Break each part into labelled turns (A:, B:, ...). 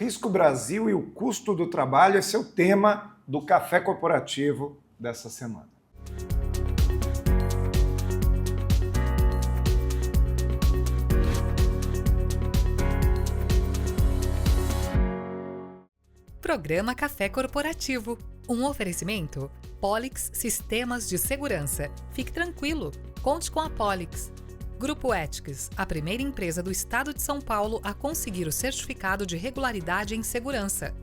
A: risco Brasil e o custo do trabalho, esse é o tema do Café Corporativo dessa semana.
B: Programa Café Corporativo. Um oferecimento? Polix Sistemas de Segurança. Fique tranquilo, conte com a Polix. Grupo Ethics, a primeira empresa do estado de São Paulo a conseguir o certificado de regularidade em segurança.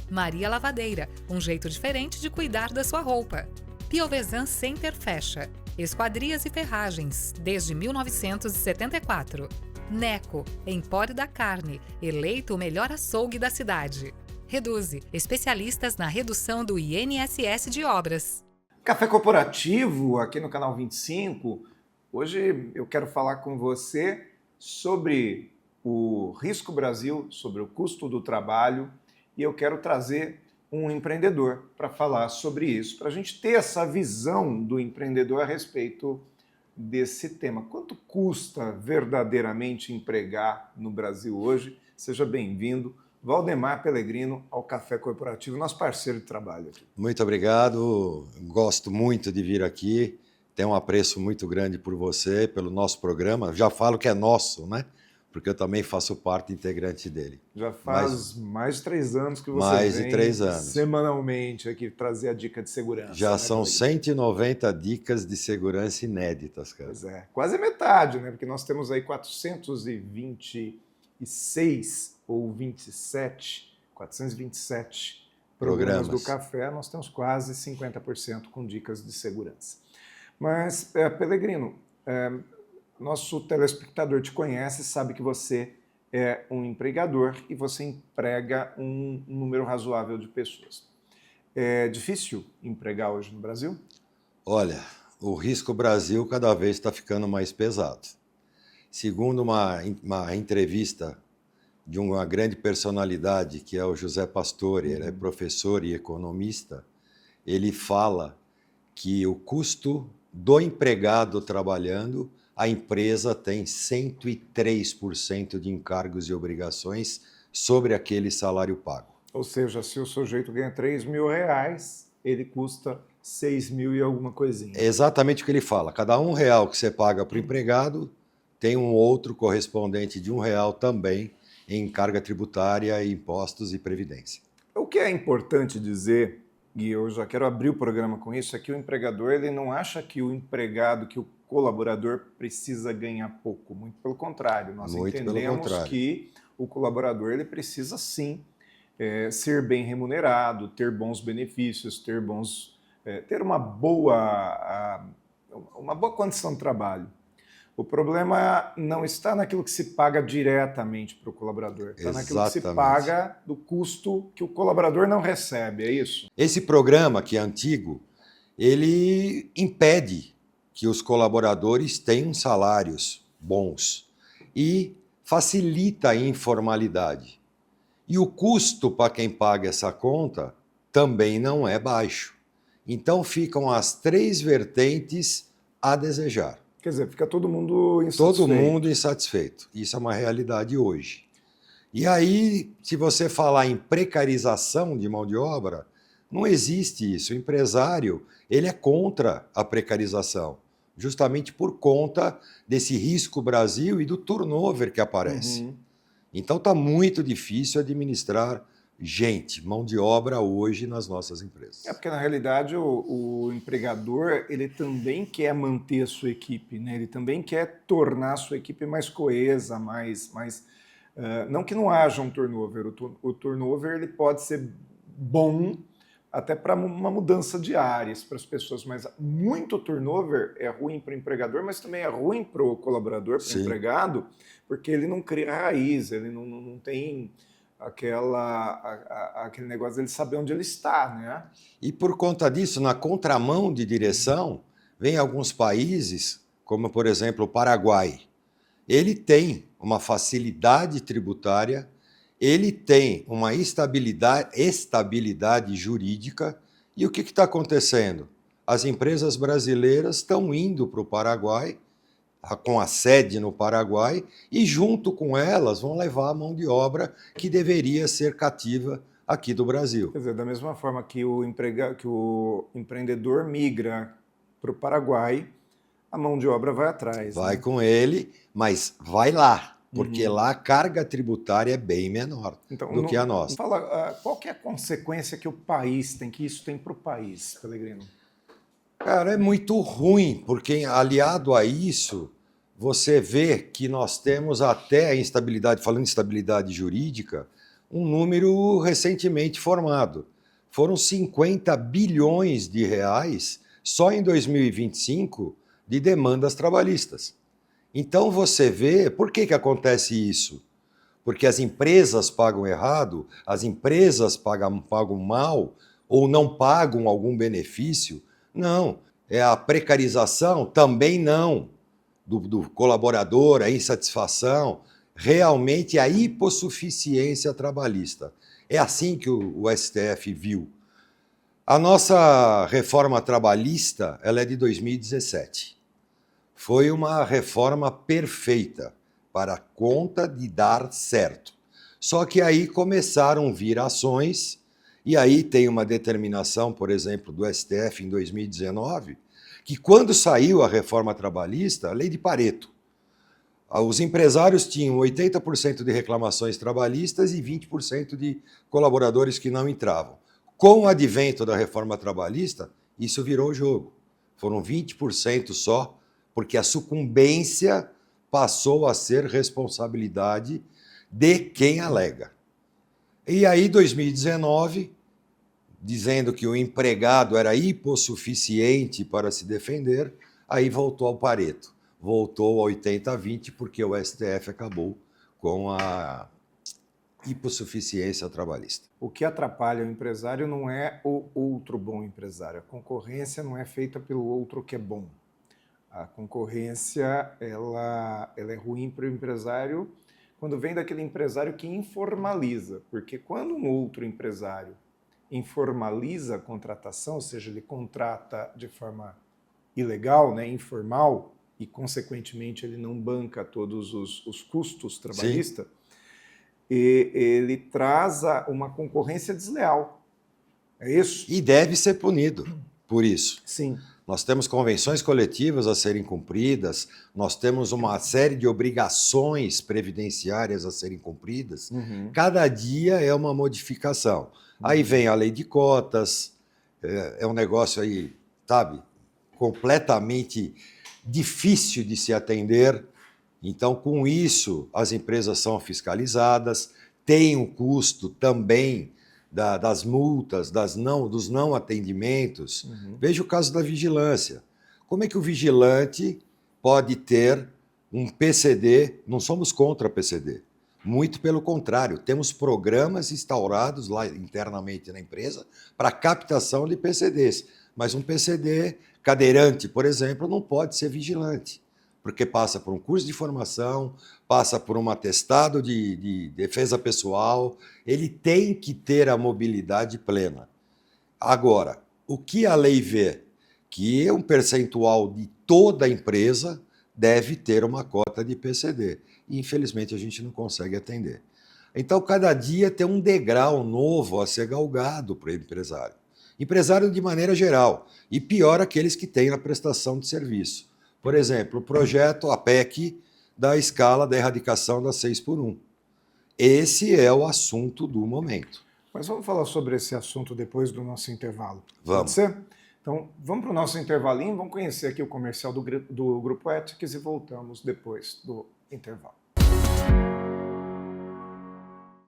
B: Maria Lavadeira, um jeito diferente de cuidar da sua roupa. Piovesan Center Fecha. Esquadrias e ferragens, desde 1974. Neco, Empório da Carne, eleito o melhor açougue da cidade. Reduze, especialistas na redução do INSS de obras.
A: Café Corporativo, aqui no canal 25. Hoje eu quero falar com você sobre o risco Brasil, sobre o custo do trabalho, e eu quero trazer um empreendedor para falar sobre isso, para a gente ter essa visão do empreendedor a respeito desse tema. Quanto custa verdadeiramente empregar no Brasil hoje? Seja bem-vindo, Valdemar Pellegrino, ao Café Corporativo, nosso parceiro de trabalho aqui.
C: Muito obrigado, gosto muito de vir aqui, tenho um apreço muito grande por você, pelo nosso programa, já falo que é nosso, né? Porque eu também faço parte integrante dele.
A: Já faz mais de 3 anos que você vem semanalmente aqui trazer a dica de segurança.
C: Já são 190 dicas de segurança inéditas, cara.
A: Pois é, quase metade, né? Porque nós temos aí 426 ou 427 programas do café, nós temos quase 50% com dicas de segurança. Mas, Pellegrino, nosso telespectador te conhece, sabe que você é um empregador e você emprega um número razoável de pessoas. É difícil empregar hoje no Brasil?
C: Olha, o risco Brasil cada vez está ficando mais pesado. Segundo uma entrevista de uma grande personalidade, que é o José Pastore, ele é professor e economista, ele fala que o custo do empregado trabalhando, a empresa tem 103% de encargos e obrigações sobre aquele salário pago.
A: Ou seja, se o sujeito ganha R$3.000, ele custa 6.000 e alguma coisinha.
C: É exatamente o que ele fala. Cada R$1 que você paga para o empregado, tem um outro correspondente de R$1 também em carga tributária, impostos e previdência.
A: O que é importante dizer, e eu já quero abrir o programa com isso, é que o empregador ele não acha que o empregado, que o colaborador precisa ganhar pouco. Muito pelo contrário, nós entendemos que o colaborador ele precisa sim ser bem remunerado, ter bons benefícios, ter uma boa condição de trabalho. O problema não está naquilo que se paga diretamente para o colaborador, está naquilo que se paga do custo que o colaborador não recebe, é isso?
C: Esse programa, que é antigo, ele impede que os colaboradores tenham salários bons e facilita a informalidade. E o custo para quem paga essa conta também não é baixo. Então ficam as 3 vertentes a desejar.
A: Quer dizer, fica todo mundo insatisfeito.
C: Todo mundo insatisfeito. Isso é uma realidade hoje. E aí, se você falar em precarização de mão de obra, não existe isso. O empresário, ele é contra a precarização, justamente por conta desse risco Brasil e do turnover que aparece. Então está muito difícil administrar mão de obra hoje nas nossas empresas.
A: Porque na realidade o empregador ele também quer manter a sua equipe, né? Ele também quer tornar a sua equipe mais coesa, não que não haja um turnover. O turnover ele pode ser bom até para uma mudança de áreas para as pessoas, mas muito turnover é ruim para o empregador, mas também é ruim para o colaborador, para o empregado, porque ele não cria raiz, ele não tem aquele negócio dele saber onde ele está, né?
C: E por conta disso, na contramão de direção, vem alguns países, como por exemplo o Paraguai. Ele tem uma facilidade tributária, ele tem uma estabilidade jurídica. E o que está acontecendo? As empresas brasileiras estão indo para o Paraguai, com a sede no Paraguai, e junto com elas vão levar a mão de obra que deveria ser cativa aqui do Brasil.
A: Quer dizer, da mesma forma que o empreendedor migra para o Paraguai, a mão de obra vai atrás.
C: Vai,
A: né?
C: com ele, mas vai lá, porque lá a carga tributária é bem menor do que a nossa.
A: Fala, qual que é a consequência que o país tem, que isso tem para o país, Pellegrino?
C: Cara, é muito ruim, porque aliado a isso, você vê que nós temos até a instabilidade, falando em instabilidade jurídica, um número recentemente formado. Foram 50 bilhões de reais só em 2025 de demandas trabalhistas. Então você vê, por que acontece isso? Porque as empresas pagam errado, as empresas pagam mal ou não pagam algum benefício? Não. É a precarização? Também não. Do colaborador, a insatisfação, realmente a hipossuficiência trabalhista. É assim que o STF viu. A nossa reforma trabalhista, ela é de 2017. Foi uma reforma perfeita para conta de dar certo. Só que aí começaram a vir ações, e aí tem uma determinação, por exemplo, do STF em 2019, que quando saiu a reforma trabalhista, a lei de Pareto, os empresários tinham 80% de reclamações trabalhistas e 20% de colaboradores que não entravam. Com o advento da reforma trabalhista, isso virou o jogo. Foram 20% só, porque a sucumbência passou a ser responsabilidade de quem alega. E aí, 2019, dizendo que o empregado era hipossuficiente para se defender, aí voltou ao Pareto. Voltou a 80-20, porque o STF acabou com a hipossuficiência trabalhista.
A: O que atrapalha o empresário não é o outro bom empresário. A concorrência não é feita pelo outro que é bom. A concorrência ela é ruim para o empresário quando vem daquele empresário que informaliza. Porque quando um outro empresário informaliza a contratação, ou seja, ele contrata de forma ilegal, né, informal, e, consequentemente, ele não banca todos os custos trabalhistas, e ele traz uma concorrência desleal. É isso?
C: E deve ser punido por isso.
A: Sim.
C: Nós temos convenções coletivas a serem cumpridas, nós temos uma série de obrigações previdenciárias a serem cumpridas. Cada dia é uma modificação. Aí vem a lei de cotas, é um negócio aí, sabe, completamente difícil de se atender. Então, com isso, as empresas são fiscalizadas, tem um custo também das multas, dos não atendimentos. Veja o caso da vigilância. Como é que o vigilante pode ter um PCD? Não somos contra PCD. Muito pelo contrário, temos programas instaurados lá internamente na empresa para captação de PCDs. Mas um PCD cadeirante, por exemplo, não pode ser vigilante, porque passa por um curso de formação, passa por um atestado de defesa pessoal, ele tem que ter a mobilidade plena. Agora, o que a lei vê? Que um percentual de toda a empresa deve ter uma cota de PCD. E, infelizmente, a gente não consegue atender. Então, cada dia tem um degrau novo a ser galgado para o empresário. Empresário de maneira geral, e pior aqueles que têm a prestação de serviço. Por exemplo, o projeto, a PEC, da escala da erradicação da 6x1. Esse é o assunto do momento.
A: Mas vamos falar sobre esse assunto depois do nosso intervalo.
C: Vamos.
A: Pode ser? Então, vamos para o nosso intervalinho, vamos conhecer aqui o comercial do Grupo Ethics e voltamos depois do intervalo.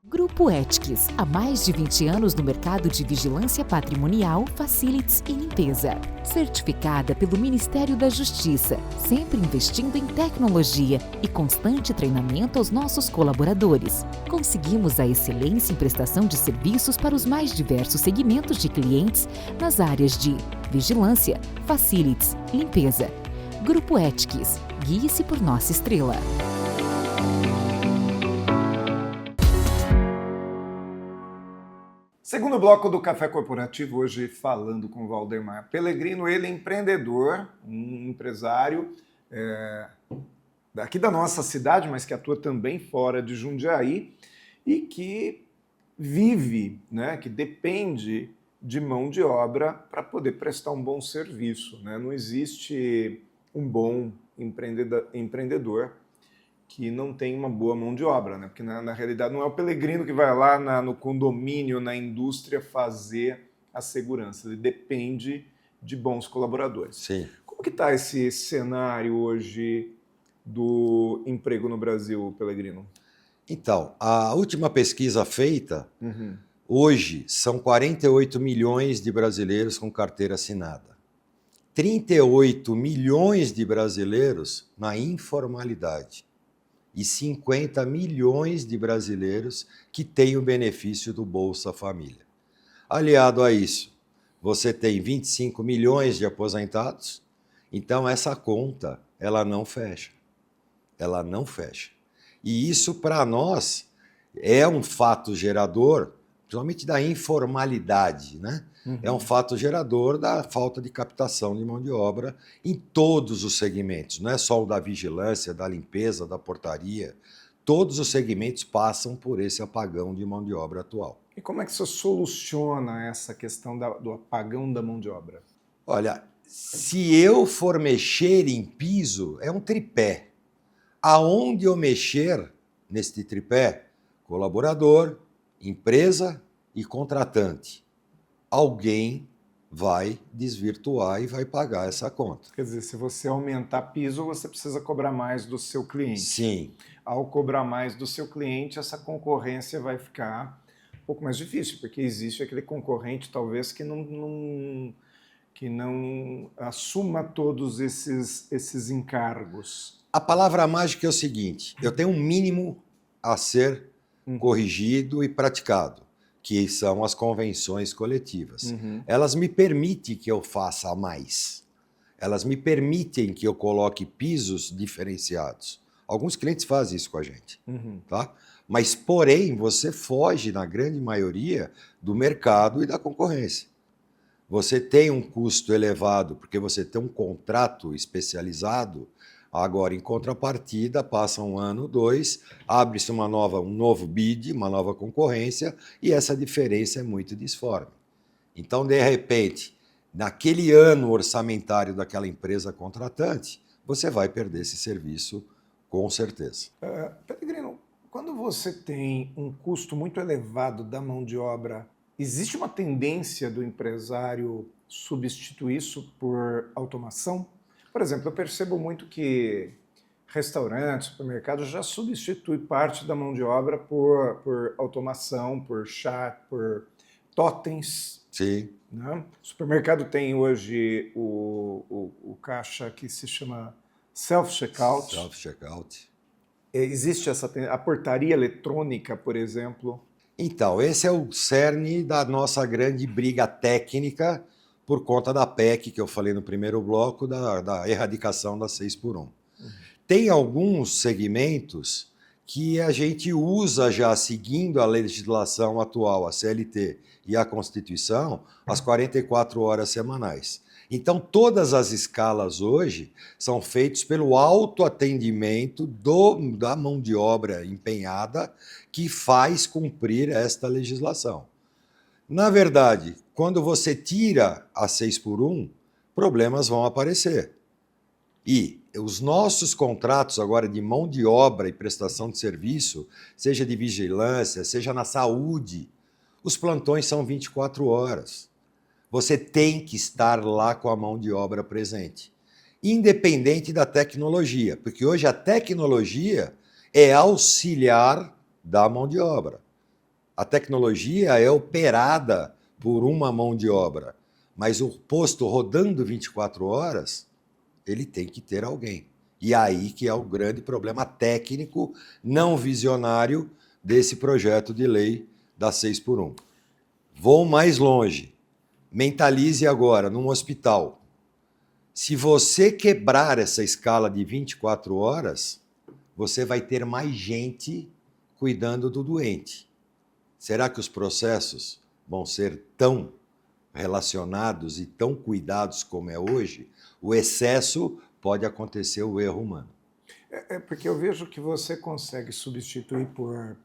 D: Grupo Ethics, há mais de 20 anos no mercado de vigilância patrimonial, facilities e limpeza. Certificada pelo Ministério da Justiça, sempre investindo em tecnologia e constante treinamento aos nossos colaboradores. Conseguimos a excelência em prestação de serviços para os mais diversos segmentos de clientes nas áreas de vigilância, facilities, limpeza. Grupo Ethics, guie-se por nossa estrela.
A: Segundo bloco do Café Corporativo, hoje falando com o Valdemar Pellegrino, ele é empreendedor, um empresário daqui da nossa cidade, mas que atua também fora de Jundiaí e que vive, né, que depende de mão de obra para poder prestar um bom serviço, né? Não existe um bom empreendedor que não tem uma boa mão de obra, né? Porque na realidade não é o Pellegrino que vai lá no condomínio, na indústria fazer a segurança, ele depende de bons colaboradores.
C: Sim.
A: Como que está esse cenário hoje do emprego no Brasil, Pellegrino?
C: Então, a última pesquisa feita, hoje são 48 milhões de brasileiros com carteira assinada. 38 milhões de brasileiros na informalidade. E 50 milhões de brasileiros que têm o benefício do Bolsa Família. Aliado a isso, você tem 25 milhões de aposentados, então essa conta, ela não fecha. Ela não fecha. E isso, para nós, é um fato gerador, principalmente da informalidade, né? É um fato gerador da falta de captação de mão de obra em todos os segmentos, não é só o da vigilância, da limpeza, da portaria. Todos os segmentos passam por esse apagão de mão de obra atual.
A: E como é que você soluciona essa questão do apagão da mão de obra?
C: Olha, se eu for mexer em piso, é um tripé. Aonde eu mexer neste tripé? Colaborador, empresa e contratante. Alguém vai desvirtuar e vai pagar essa conta.
A: Quer dizer, se você aumentar piso, você precisa cobrar mais do seu cliente.
C: Sim.
A: Ao cobrar mais do seu cliente, essa concorrência vai ficar um pouco mais difícil, porque existe aquele concorrente, talvez, que não assuma todos esses encargos.
C: A palavra mágica é o seguinte, eu tenho um mínimo a ser corrigido e praticado, que são as convenções coletivas. Elas me permitem que eu faça mais. Elas me permitem que eu coloque pisos diferenciados. Alguns clientes fazem isso com a gente, tá? Mas, porém, você foge, na grande maioria, do mercado e da concorrência. Você tem um custo elevado porque você tem um contrato especializado. Agora, em contrapartida, passa 1 ano, 2, abre-se um novo bid, uma nova concorrência, e essa diferença é muito disforme. Então, de repente, naquele ano orçamentário daquela empresa contratante, você vai perder esse serviço com certeza.
A: Pellegrino, quando você tem um custo muito elevado da mão de obra, existe uma tendência do empresário substituir isso por automação? Por exemplo, eu percebo muito que restaurantes, supermercados já substituem parte da mão de obra por automação, por chat, por totens.
C: Sim.
A: Né? O supermercado tem hoje o caixa que se chama self-checkout.
C: Self-checkout.
A: Existe a portaria eletrônica, por exemplo.
C: Então, esse é o cerne da nossa grande briga técnica por conta da PEC, que eu falei no primeiro bloco, da erradicação da 6x1. Tem alguns segmentos que a gente usa já, seguindo a legislação atual, a CLT e a Constituição, as 44 horas semanais. Então, todas as escalas hoje são feitas pelo autoatendimento da mão de obra empenhada que faz cumprir esta legislação. Na verdade, quando você tira a 6x1, problemas vão aparecer. E os nossos contratos agora de mão de obra e prestação de serviço, seja de vigilância, seja na saúde, os plantões são 24 horas. Você tem que estar lá com a mão de obra presente, independente da tecnologia, porque hoje a tecnologia é auxiliar da mão de obra. A tecnologia é operada por uma mão de obra, mas o posto rodando 24 horas, ele tem que ter alguém. E aí que é o grande problema técnico não visionário desse projeto de lei da 6x1. Vou mais longe. Mentalize agora, num hospital. Se você quebrar essa escala de 24 horas, você vai ter mais gente cuidando do doente. Será que os processos vão ser tão relacionados e tão cuidados como é hoje? O excesso pode acontecer o erro humano.
A: É porque eu vejo que você consegue substituir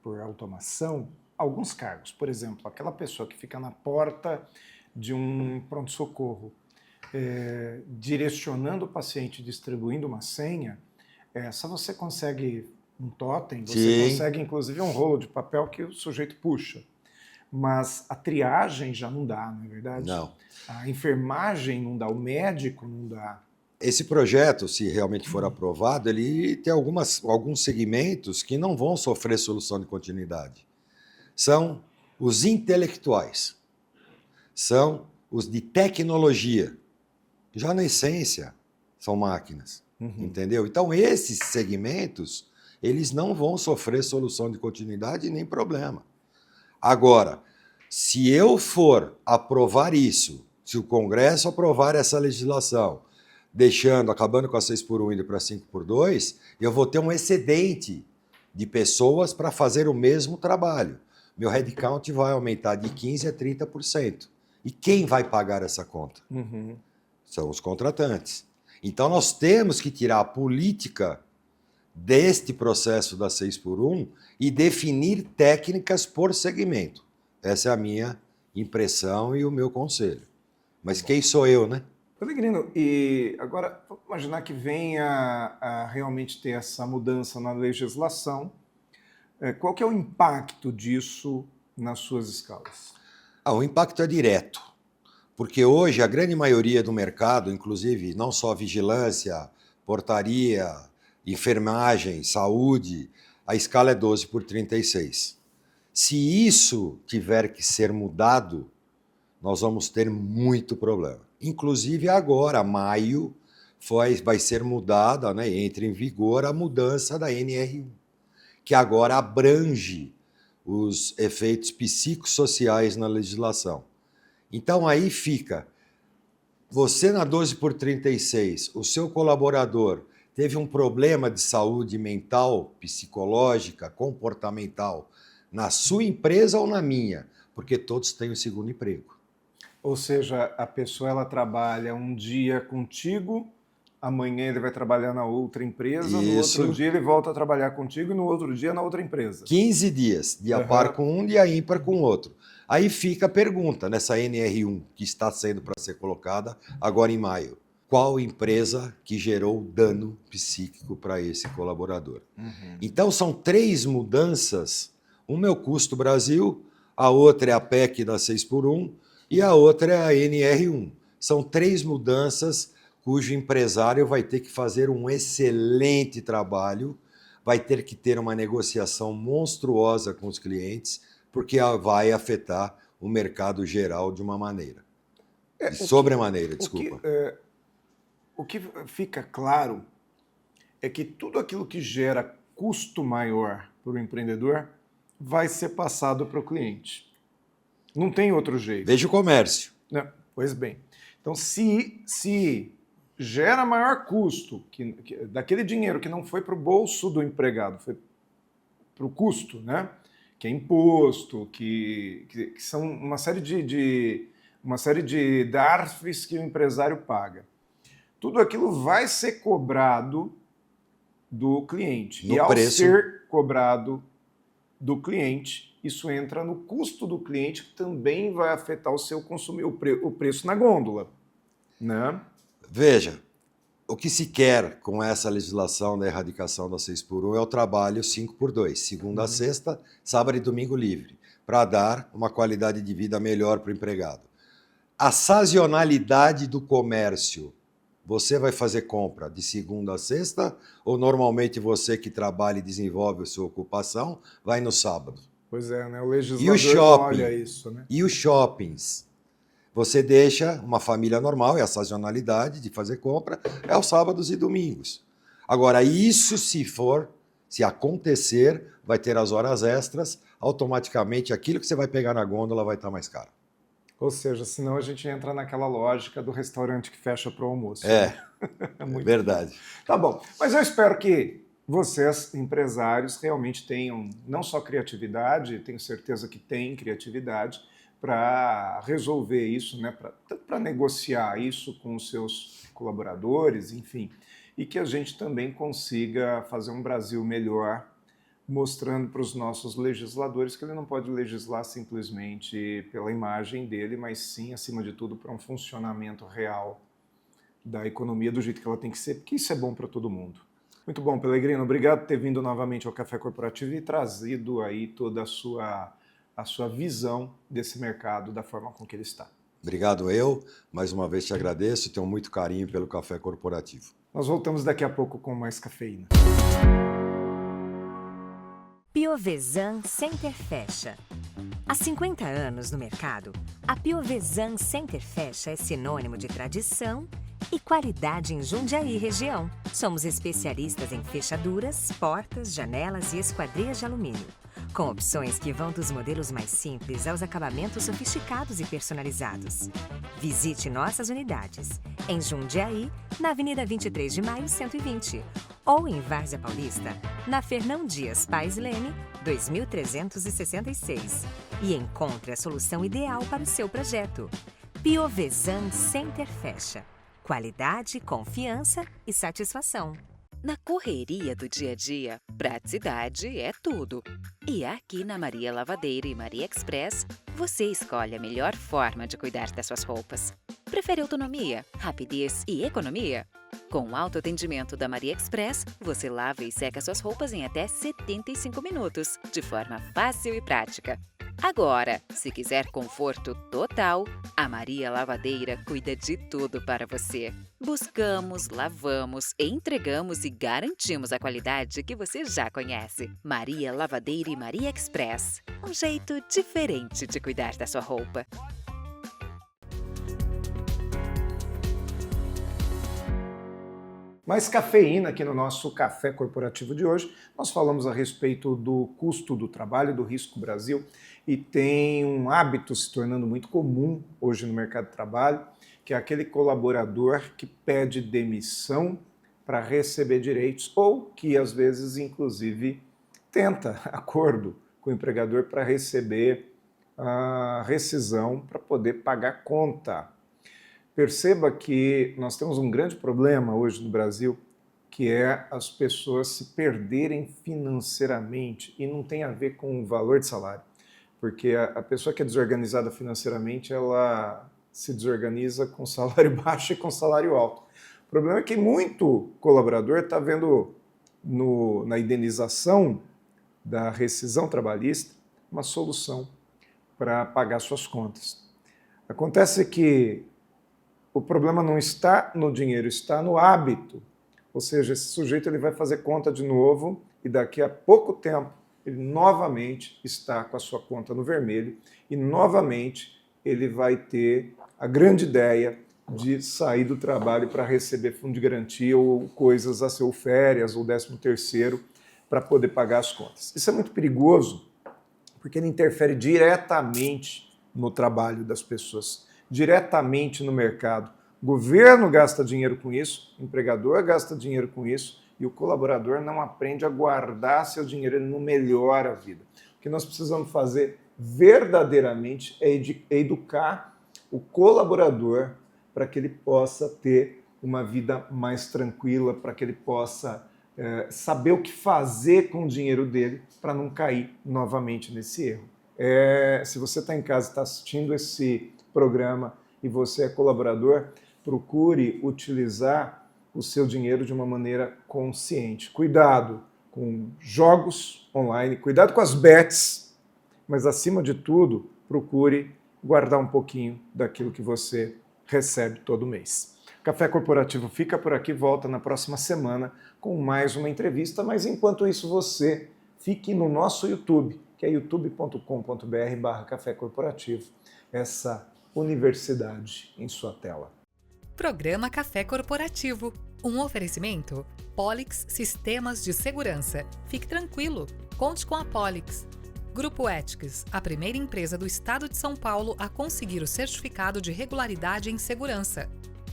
A: por automação alguns cargos. Por exemplo, aquela pessoa que fica na porta de um pronto-socorro, direcionando o paciente, distribuindo uma senha, só você consegue um totem, você
C: Sim.
A: consegue inclusive um rolo de papel que o sujeito puxa. Mas a triagem já não dá, não é verdade?
C: Não.
A: A enfermagem não dá, o médico não dá.
C: Esse projeto, se realmente for aprovado, ele tem alguns segmentos que não vão sofrer solução de continuidade. São os intelectuais, são os de tecnologia. Já na essência, são máquinas, entendeu? Então, esses segmentos, eles não vão sofrer solução de continuidade nem problema. Agora, se eu for aprovar isso, se o Congresso aprovar essa legislação, acabando com a 6x1 indo para 5x2, eu vou ter um excedente de pessoas para fazer o mesmo trabalho. Meu headcount vai aumentar de 15% a 30%. E quem vai pagar essa conta? São os contratantes. Então nós temos que tirar a política deste processo da 6x1 e definir técnicas por segmento. Essa é a minha impressão e o meu conselho. Mas quem sou eu, né?
A: Pellegrino, e agora vamos imaginar que venha a realmente ter essa mudança na legislação. Qual que é o impacto disso nas suas escalas?
C: O impacto é direto, porque hoje a grande maioria do mercado, inclusive não só vigilância, portaria, enfermagem, saúde, a escala é 12x36. Se isso tiver que ser mudado, nós vamos ter muito problema. Inclusive agora, maio, vai ser mudada, né, entra em vigor a mudança da NR1, que agora abrange os efeitos psicossociais na legislação. Então aí fica, você na 12x36, o seu colaborador teve um problema de saúde mental, psicológica, comportamental, na sua empresa ou na minha, porque todos têm o segundo emprego.
A: Ou seja, a pessoa ela trabalha um dia contigo, amanhã ele vai trabalhar na outra empresa, no outro dia ele volta a trabalhar contigo e no outro dia na outra empresa.
C: 15 dias, dia par com um, dia ímpar com o outro. Aí fica a pergunta, nessa NR1 que está sendo para ser colocada agora em maio. Qual empresa que gerou dano psíquico para esse colaborador? Então são 3 mudanças. Uma é o Custo Brasil, a outra é a PEC da 6x1 e a outra é a NR1. São 3 mudanças cujo empresário vai ter que fazer um excelente trabalho, vai ter que ter uma negociação monstruosa com os clientes, porque vai afetar o mercado geral de uma maneira. Sobremaneira, desculpa.
A: O que fica claro é que tudo aquilo que gera custo maior para o empreendedor vai ser passado para o cliente. Não tem outro jeito.
C: Veja o comércio.
A: Pois bem. Então, se gera maior custo daquele dinheiro que não foi para o bolso do empregado, foi para o custo, né? Que é imposto, que são uma série de DARFs que o empresário paga. Tudo aquilo vai ser cobrado do cliente.
C: No
A: e ao
C: preço.
A: ser cobrado do cliente, isso entra no custo do cliente, que também vai afetar o seu consumidor, o preço na gôndola, né?
C: Veja, o que se quer com essa legislação da erradicação da 6x1 é o trabalho 5x2, segunda a sexta, sábado e domingo livre, para dar uma qualidade de vida melhor para o empregado. A sazonalidade do comércio, você vai fazer compra de segunda a sexta ou normalmente você que trabalha e desenvolve a sua ocupação vai no sábado?
A: Pois é, né? O legislador
C: E o shopping?
A: olha isso, né?
C: E os shoppings? Você deixa uma família normal, é a sazonalidade de fazer compra, é aos sábados e domingos. Agora, isso se acontecer, vai ter as horas extras, automaticamente aquilo que você vai pegar na gôndola vai estar mais caro.
A: Ou seja, senão a gente entra naquela lógica do restaurante que fecha para o almoço.
C: É
A: Muito
C: verdade.
A: Tá bom, mas eu espero que vocês, empresários, realmente tenham não só criatividade, tenho certeza que têm criatividade, para resolver isso, né? Para negociar isso com os seus colaboradores, enfim, e que a gente também consiga fazer um Brasil melhor, mostrando para os nossos legisladores que ele não pode legislar simplesmente pela imagem dele, mas sim, acima de tudo, para um funcionamento real da economia do jeito que ela tem que ser, porque isso é bom para todo mundo. Muito bom, Pellegrino. Obrigado por ter vindo novamente ao Café Corporativo e trazido aí toda a sua visão desse mercado, da forma com que ele está.
C: Obrigado eu. Mais uma vez te agradeço e tenho muito carinho pelo Café Corporativo.
A: Nós voltamos daqui a pouco com mais cafeína.
E: Piovesan Center Fecha. Há 50 anos no mercado, a Piovesan Center Fecha é sinônimo de tradição e qualidade em Jundiaí região. Somos especialistas em fechaduras, portas, janelas e esquadrias de alumínio, com opções que vão dos modelos mais simples aos acabamentos sofisticados e personalizados. Visite nossas unidades em Jundiaí, na Avenida 23 de Maio, 120, ou em Várzea Paulista, na Fernão Dias Paes Leme, 2366. E encontre a solução ideal para o seu projeto. Piovesan Center Fecha. Qualidade, confiança e satisfação.
F: Na correria do dia a dia, praticidade é tudo. E aqui na Maria Lavadeira e Maria Express, você escolhe a melhor forma de cuidar das suas roupas. Prefere autonomia, rapidez e economia? Com o autoatendimento da Maria Express, você lava e seca suas roupas em até 75 minutos, de forma fácil e prática. Agora, se quiser conforto total, a Maria Lavadeira cuida de tudo para você. Buscamos, lavamos, entregamos e garantimos a qualidade que você já conhece. Maria Lavadeira e Maria Express. Um jeito diferente de cuidar da sua roupa.
A: Mais cafeína aqui no nosso Café Corporativo de hoje. Nós falamos a respeito do custo do trabalho, do Risco Brasil, e tem um hábito se tornando muito comum hoje no mercado de trabalho, que é aquele colaborador que pede demissão para receber direitos ou que, às vezes, inclusive, tenta acordo com o empregador para receber a rescisão para poder pagar conta. Perceba que nós temos um grande problema hoje no Brasil, que é as pessoas se perderem financeiramente, e não tem a ver com o valor de salário, porque a pessoa que é desorganizada financeiramente, ela se desorganiza com salário baixo e com salário alto. O problema é que muito colaborador está vendo na indenização da rescisão trabalhista uma solução para pagar suas contas. Acontece que o problema não está no dinheiro, está no hábito. Ou seja, esse sujeito ele vai fazer conta de novo e daqui a pouco tempo ele novamente está com a sua conta no vermelho e novamente ele vai ter a grande ideia de sair do trabalho para receber fundo de garantia ou coisas a seu férias ou 13º para poder pagar as contas. Isso é muito perigoso porque ele interfere diretamente no trabalho das pessoas, diretamente no mercado. O governo gasta dinheiro com isso, o empregador gasta dinheiro com isso e o colaborador não aprende a guardar seu dinheiro, ele não melhora a vida. O que nós precisamos fazer verdadeiramente é educar o colaborador para que ele possa ter uma vida mais tranquila, para que ele possa saber o que fazer com o dinheiro dele para não cair novamente nesse erro. Se você está em casa e está assistindo esse programa e você é colaborador, procure utilizar o seu dinheiro de uma maneira consciente. Cuidado com jogos online, cuidado com as bets, mas acima de tudo, procure guardar um pouquinho daquilo que você recebe todo mês. Café Corporativo fica por aqui, volta na próxima semana com mais uma entrevista, mas enquanto isso você fique no nosso YouTube, que é youtube.com.br/Café Corporativo, essa universidade em sua tela.
B: Programa Café Corporativo. Um oferecimento Polix Sistemas de Segurança. Fique tranquilo, conte com a Polix. Grupo Ethics, a primeira empresa do estado de São Paulo a conseguir o certificado de regularidade em segurança.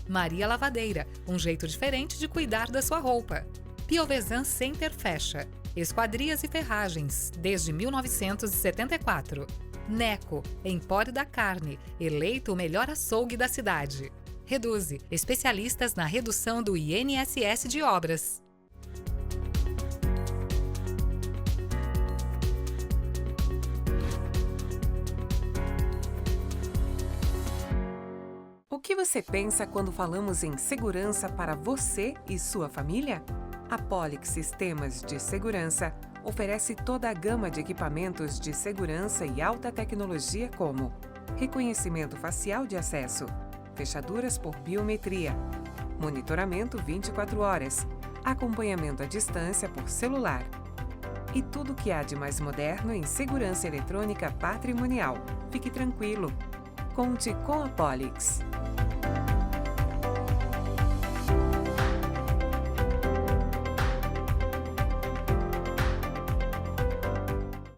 B: Maria Lavadeira, um jeito diferente de cuidar da sua roupa. Piovesan Center Fecha. Esquadrias e ferragens, desde 1974. Neco, Empório da Carne, eleito o melhor açougue da cidade. Reduze, especialistas na redução do INSS de obras.
G: O que você pensa quando falamos em segurança para você e sua família? A Polix Sistemas de Segurança oferece toda a gama de equipamentos de segurança e alta tecnologia como reconhecimento facial de acesso, fechaduras por biometria, monitoramento 24 horas, acompanhamento à distância por celular e tudo o que há de mais moderno em segurança eletrônica patrimonial. Fique tranquilo. Conte com a Polix.